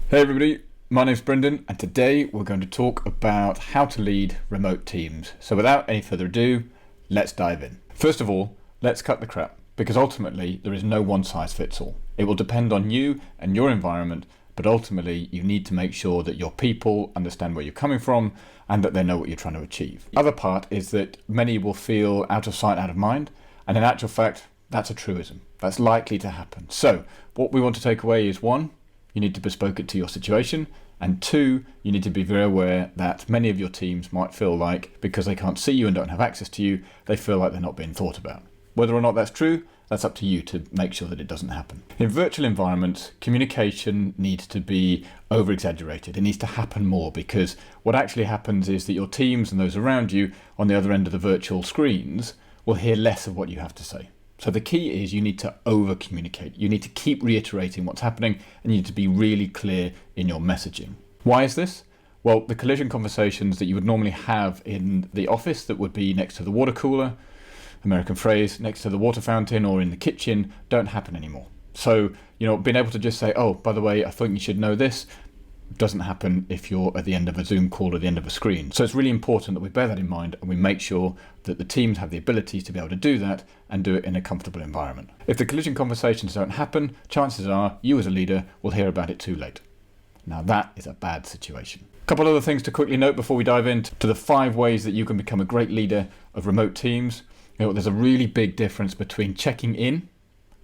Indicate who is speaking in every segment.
Speaker 1: Hey everybody, my name's Brendan and today we're going to talk about how to lead remote teams. So without any further ado, let's dive in. First of all, let's cut the crap because ultimately there is no one size fits all. It will depend on you and your environment, but ultimately you need to make sure that your people understand where you're coming from and that they know what you're trying to achieve. The other part is that many will feel out of sight, out of mind, and in actual fact, that's a truism. That's likely to happen. So what we want to take away is one, you need to bespoke it to your situation, and two, you need to be very aware that many of your teams might feel like because they can't see you and don't have access to you, they feel like they're not being thought about. Whether or not that's true, that's up to you to make sure that it doesn't happen. In virtual environments, communication needs to be over-exaggerated. It needs to happen more because what actually happens is that your teams and those around you on the other end of the virtual screens will hear less of what you have to say. So the key is you need to over-communicate. You need to keep reiterating what's happening and you need to be really clear in your messaging. Why is this? Well, the collision conversations that you would normally have in the office that would be next to the water cooler, American phrase, next to the water fountain or in the kitchen don't happen anymore. So, being able to just say, oh, by the way, I think you should know this, doesn't happen if you're at the end of a Zoom call or the end of a screen. So it's really important that we bear that in mind and we make sure that the teams have the ability to be able to do that and do it in a comfortable environment. If the collision conversations don't happen, chances are you as a leader will hear about it too late. Now that is a bad situation. A couple other things to quickly note before we dive into the 5 ways that you can become a great leader of remote teams. There's a really big difference between checking in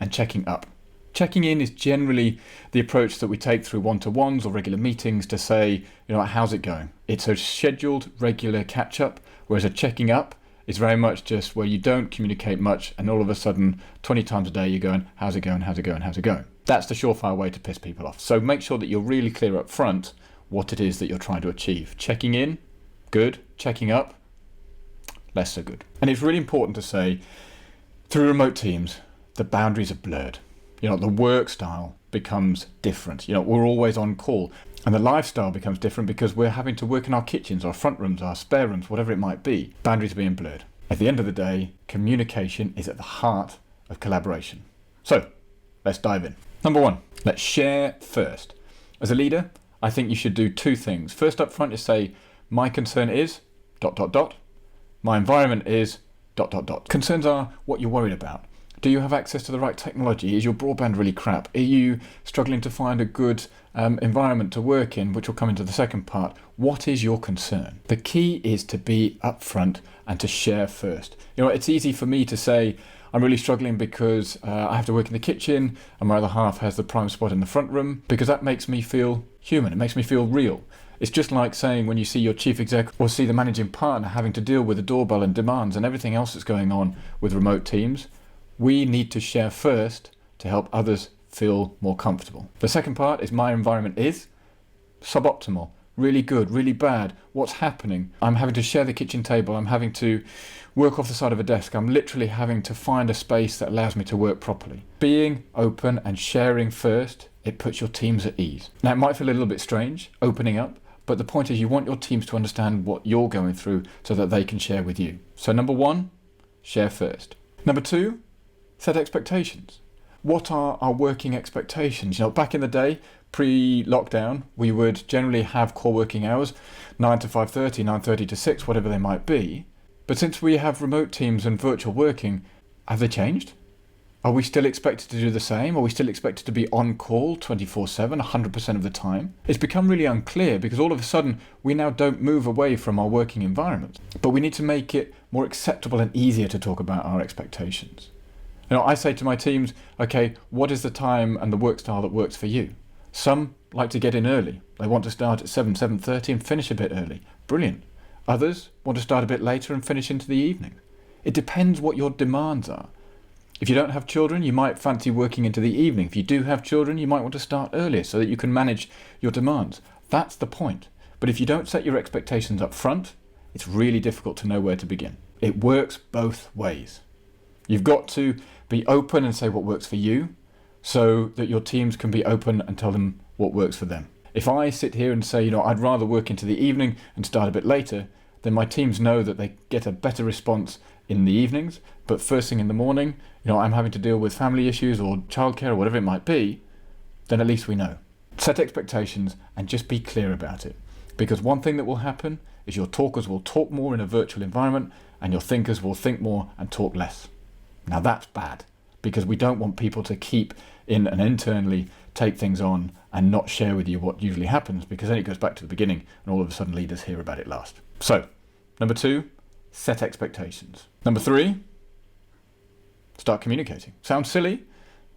Speaker 1: and checking up. Checking in is generally the approach that we take through one-to-ones or regular meetings to say, how's it going? It's a scheduled, regular catch-up, whereas a checking up is very much just where you don't communicate much and all of a sudden 20 times a day you're going, how's it going, how's it going, how's it going? That's the surefire way to piss people off. So make sure that you're really clear up front what it is that you're trying to achieve. Checking in, good. Checking up, less so good. And it's really important to say, through remote teams, the boundaries are blurred. The work style becomes different. We're always on call. And the lifestyle becomes different because we're having to work in our kitchens, our front rooms, our spare rooms, whatever it might be. Boundaries are being blurred. At the end of the day, communication is at the heart of collaboration. So, let's dive in. Number 1, let's share first. As a leader, I think you should do 2 things. First up front is say, my concern is ... My environment is ... Concerns are what you're worried about. Do you have access to the right technology? Is your broadband really crap? Are you struggling to find a good environment to work in, which will come into the second part? What is your concern? The key is to be upfront and to share first. It's easy for me to say, I'm really struggling because I have to work in the kitchen and my other half has the prime spot in the front room, because that makes me feel human. It makes me feel real. It's just like saying when you see your chief exec or see the managing partner having to deal with the doorbell and demands and everything else that's going on with remote teams. We need to share first to help others feel more comfortable. The second part is my environment is suboptimal, really good, really bad. What's happening? I'm having to share the kitchen table. I'm having to work off the side of a desk. I'm literally having to find a space that allows me to work properly. Being open and sharing first, it puts your teams at ease. Now it might feel a little bit strange, opening up, but the point is you want your teams to understand what you're going through so that they can share with you. So number 1, share first. Number 2, set expectations. What are our working expectations? Back in the day, pre-lockdown, we would generally have core working hours, 9 to 5:30, 9:30 to 6, whatever they might be. But since we have remote teams and virtual working, have they changed? Are we still expected to do the same? Are we still expected to be on call 24/7, 100% of the time? It's become really unclear because all of a sudden we now don't move away from our working environment. But we need to make it more acceptable and easier to talk about our expectations. I say to my teams, okay, what is the time and the work style that works for you? Some like to get in early. They want to start at 7:30 and finish a bit early. Brilliant. Others want to start a bit later and finish into the evening. It depends what your demands are. If you don't have children, you might fancy working into the evening. If you do have children, you might want to start earlier so that you can manage your demands. That's the point. But if you don't set your expectations up front, it's really difficult to know where to begin. It works both ways. You've got to be open and say what works for you so that your teams can be open and tell them what works for them. If I sit here and say, I'd rather work into the evening and start a bit later, then my teams know that they get a better response in the evenings, but first thing in the morning, I'm having to deal with family issues or childcare or whatever it might be, then at least we know. Set expectations and just be clear about it. Because one thing that will happen is your talkers will talk more in a virtual environment and your thinkers will think more and talk less. Now that's bad, because we don't want people to keep in and internally take things on and not share with you what usually happens, because then it goes back to the beginning and all of a sudden leaders hear about it last. So, number 2, set expectations. Number 3, start communicating. Sounds silly,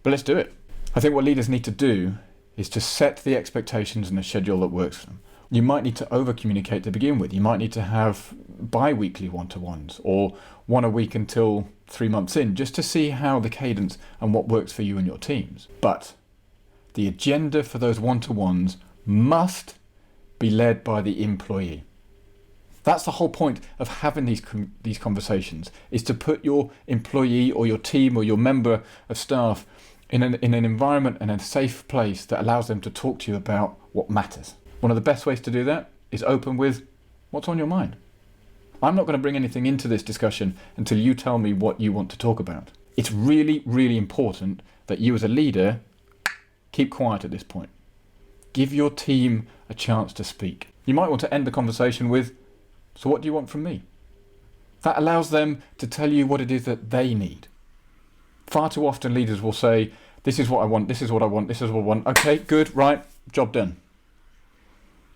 Speaker 1: but let's do it. I think what leaders need to do is to set the expectations and a schedule that works for them. You might need to over-communicate to begin with. You might need to have bi-weekly one-to-ones or one a week until 3 months in, just to see how the cadence and what works for you and your teams. But the agenda for those one-to-ones must be led by the employee. That's the whole point of having these conversations, is to put your employee or your team or your member of staff in an environment and a safe place that allows them to talk to you about what matters. One of the best ways to do that is open with what's on your mind. I'm not going to bring anything into this discussion until you tell me what you want to talk about. It's really, really important that you as a leader keep quiet at this point. Give your team a chance to speak. You might want to end the conversation with, "So what do you want from me?" That allows them to tell you what it is that they need. Far too often leaders will say, "This is what I want, this is what I want, this is what I want. Okay, good, right, job done."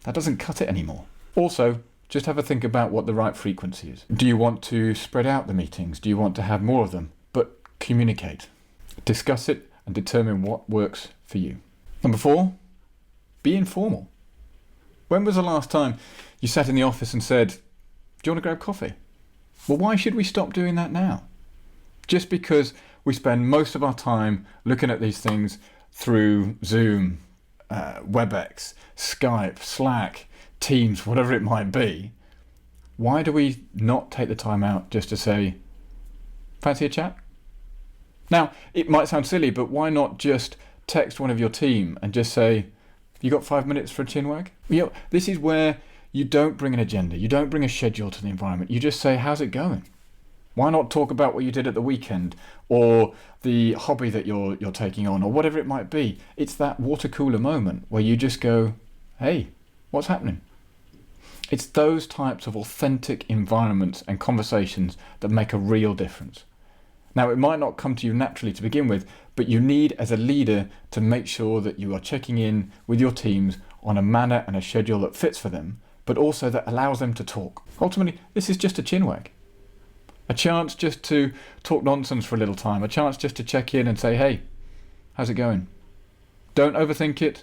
Speaker 1: That doesn't cut it anymore. Also, just have a think about what the right frequency is. Do you want to spread out the meetings? Do you want to have more of them? But communicate. Discuss it and determine what works for you. Number 4, be informal. When was the last time you sat in the office and said, "Do you want to grab coffee?" Well, why should we stop doing that now? Just because we spend most of our time looking at these things through Zoom, WebEx, Skype, Slack, Teams, whatever it might be, why do we not take the time out just to say, "Fancy a chat?" Now, it might sound silly, but why not just text one of your team and just say, "You got 5 minutes for a chinwag?" You know, this is where you don't bring an agenda, you don't bring a schedule to the environment, you just say, "How's it going?" Why not talk about what you did at the weekend or the hobby that you're taking on or whatever it might be? It's that water cooler moment where you just go, "Hey, what's happening?" It's those types of authentic environments and conversations that make a real difference. Now, it might not come to you naturally to begin with, but you need, as a leader, to make sure that you are checking in with your teams on a manner and a schedule that fits for them, but also that allows them to talk. Ultimately, this is just a chinwag. A chance just to talk nonsense for a little time, a chance just to check in and say, "Hey, how's it going?" Don't overthink it,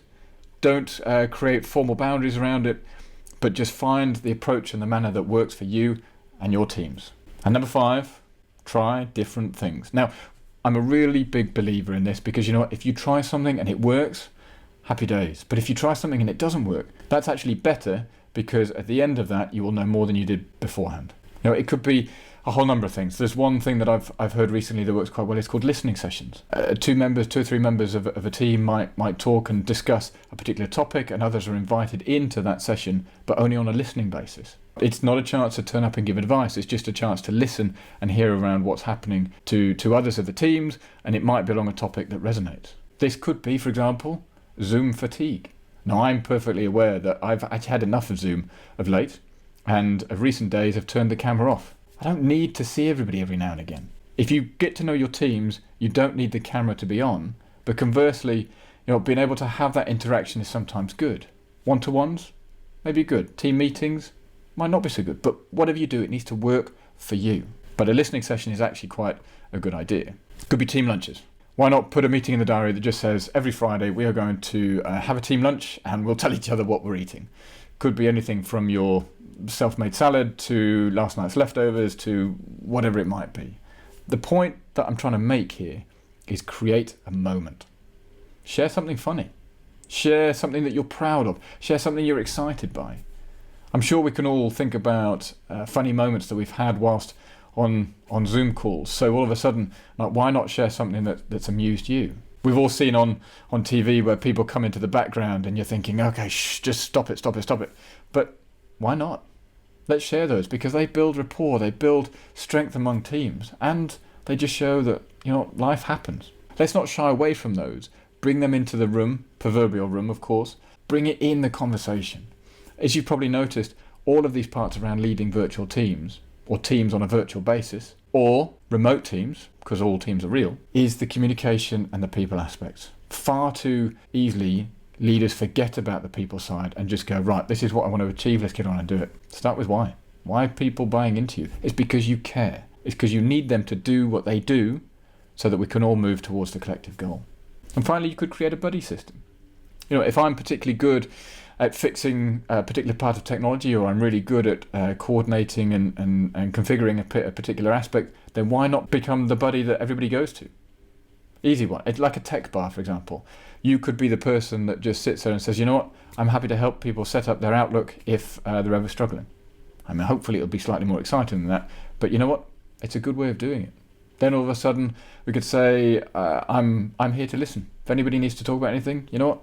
Speaker 1: don't create formal boundaries around it, but just find the approach and the manner that works for you and your teams. And number 5, try different things. Now, I'm a really big believer in this, because you know what, if you try something and it works, happy days. But if you try something and it doesn't work, that's actually better, because at the end of that, you will know more than you did beforehand. You know, it could be a whole number of things. There's one thing that I've heard recently that works quite well. It's called listening sessions. 2 or 3 members of a team might talk and discuss a particular topic, and others are invited into that session, but only on a listening basis. It's not a chance to turn up and give advice. It's just a chance to listen and hear around what's happening to others of the teams, and it might be along a topic that resonates. This could be, for example, Zoom fatigue. Now, I'm perfectly aware that I've actually had enough of Zoom of late, and of recent days have turned the camera off. I don't need to see everybody every now and again. If you get to know your teams, you don't need the camera to be on, but conversely, you know, being able to have that interaction is sometimes good. One-to-ones, maybe good. Team meetings might not be so good, but whatever you do, it needs to work for you. But a listening session is actually quite a good idea. Could be team lunches. Why not put a meeting in the diary that just says, every Friday we are going to have a team lunch and we'll tell each other what we're eating. Could be anything from your self-made salad to last night's leftovers to whatever it might be. The point that I'm trying to make here is create a moment. Share something funny. Share something that you're proud of. Share something you're excited by. I'm sure we can all think about funny moments that we've had whilst on Zoom calls. So all of a sudden, like, why not share something that's amused you? We've all seen on TV where people come into the background and you're thinking, okay, just stop it. But why not? Let's share those, because they build rapport, they build strength among teams, and they just show that, you know, life happens. Let's not shy away from those, bring them into the room, proverbial room of course, bring it in the conversation. As you've probably noticed, all of these parts around leading virtual teams, or teams on a virtual basis, or remote teams, because all teams are real, is the communication and the people aspects. Far too easily, leaders forget about the people side and just go, right, this is what I want to achieve, let's get on and do it. Start with why. Why are people buying into you? It's because you care. It's because you need them to do what they do so that we can all move towards the collective goal. And finally, you could create a buddy system. If I'm particularly good at fixing a particular part of technology, or I'm really good at coordinating and configuring a particular aspect, then why not become the buddy that everybody goes to? Easy one. It's like a tech bar, for example. You could be the person that just sits there and says, you know what, I'm happy to help people set up their Outlook if they're ever struggling. I mean, hopefully it'll be slightly more exciting than that, but you know what? It's a good way of doing it. Then all of a sudden we could say, I'm here to listen. If anybody needs to talk about anything, you know what?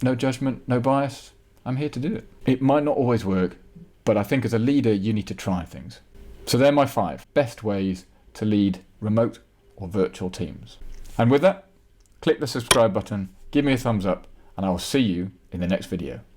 Speaker 1: No judgment, no bias. I'm here to do it. It might not always work, but I think as a leader, you need to try things. So they're my 5 best ways to lead remote or virtual teams. And with that, click the subscribe button, give me a thumbs up, and I will see you in the next video.